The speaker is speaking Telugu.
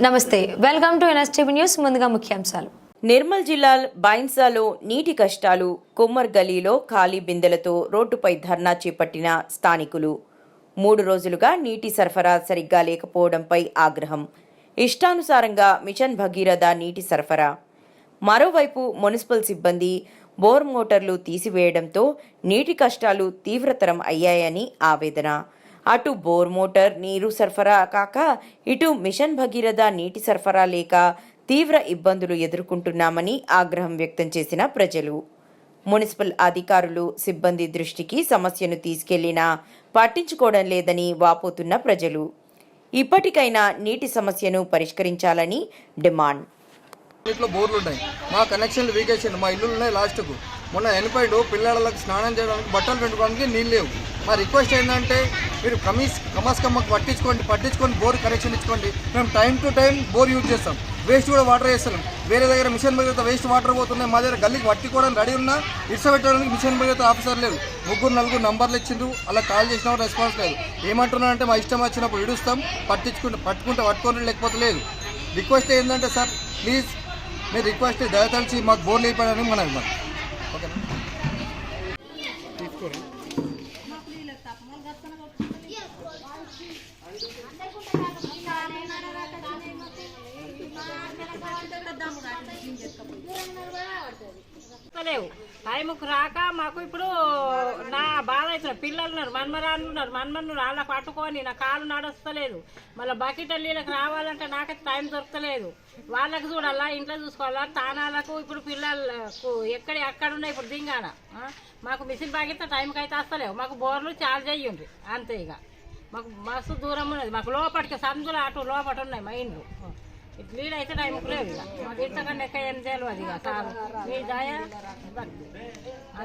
నమస్తే, వెల్కమ్ టు ఎన్ఎస్టీవీ న్యూస్. ముందుగా ముఖ్యాంశాలు. నిర్మల్ జిల్లా బైన్సాలో నీటి కష్టాలు. కుమ్మర్ గలీలో ఖాళీ బిందెలతో రోడ్డుపై ధర్నా చేపట్టిన స్థానికులు. 3 రోజులుగా నీటి సరఫరా సరిగ్గా లేకపోవడంపై ఆగ్రహం. ఇష్టానుసారంగా మిషన్ భగీరథ నీటి సరఫరా. మరోవైపు మున్సిపల్ సిబ్బంది బోర్ మోటార్లు తీసివేయడంతో నీటి కష్టాలు తీవ్రతరం అయ్యాయని ఆవేదన. అటు బోర్ మోటార్ నీరు సరఫరా కాక ఇటు మిషన్ భగీరథ నీటి సరఫరా లేక తీవ్ర ఇబ్బందులు ఎదుర్కొంటున్నామని ఆగ్రహం వ్యక్తం చేసిన ప్రజలు. మున్సిపల్ అధికారులు సిబ్బంది దృష్టికి సమస్యను తీసుకెళ్లినా పట్టించుకోవడం లేదని వాపోతున్న ప్రజలు. ఇప్పటికైనా నీటి సమస్యను పరిష్కరించాలని డిమాండ్. ఇంట్లో బోర్లు ఉన్నాయి, మా కనెక్షన్లు వీకేసిండు, మా ఇల్లులు ఉన్నాయి. లాస్ట్కు మొన్న ఎనిపోయిండు, పిల్లలకు స్నానం చేయడానికి బట్టలు పెట్టుకోవడానికి నీళ్ళు లేవు. మా రిక్వెస్ట్ ఏంటంటే మీరు కమ్మకు పట్టించుకొని బోర్ కనెక్షన్ ఇచ్చుకోండి. మేము time to time bore use చేస్తాం, వేస్ట్ కూడా వాటర్ వేస్తున్నాం. వేరే దగ్గర మిషన్ భగీరథ వేస్ట్ వాటర్ పోతున్నాయి, మా దగ్గర గల్లీకి పట్టుకోవడానికి రెడీ ఉన్నా ఇడ్సబెట్టడానికి మిషన్ భగీరథ ఆఫీసర్ లేదు. 3-4 నంబర్లు ఇచ్చిండ్రు, అలా కాల్ చేసినా రెస్పాన్స్ లేదు. ఏమంటున్నారంటే మా ఇష్టం వచ్చినప్పుడు ఇడుస్తాం, పట్టుకుంటే లేకపోతే లేదు. రిక్వెస్ట్ ఏంటంటే సార్ ప్లీజ్ మీరు రిక్వెస్ట్ దయతలిచి మాకు బోర్లు వేయడానికి మన ఇవ్వండి. ఓకేనా? తీసుకోండి. లేవు టైంకు రాక మాకు ఇప్పుడు నా బాధ అవుతుంది. పిల్లలు ఉన్నారు, మన్మరాళ్ళు వాళ్ళకి పట్టుకొని నా కాలు నడుస్తలేదు. మళ్ళీ బకెట్ నీళ్ళకి రావాలంటే నాకైతే టైం దొరకలేదు. వాళ్ళకి చూడాలా, ఇంట్లో చూసుకోవాలా, తానాలకు ఇప్పుడు పిల్లలకు ఎక్కడ ఉన్నాయి ఇప్పుడు దింగాన. మాకు మిషన్ బాగితే టైంకి అయితే వస్తలేవు. మాకు బోర్లు చార్జ్ అయ్యింది అంతే. ఇక మాకు మస్తు దూరం ఉన్నది, మాకు లోపలికి సందులు అటు లోపల ఉన్నాయి మా ఇండ్లు. నీళ్ళు అయితే టైంకు లేవు. ఇక మాకు ఇంతకన్నా ఎక్కడ ఏం తెలియదు. ఇక సార్ మీ దయ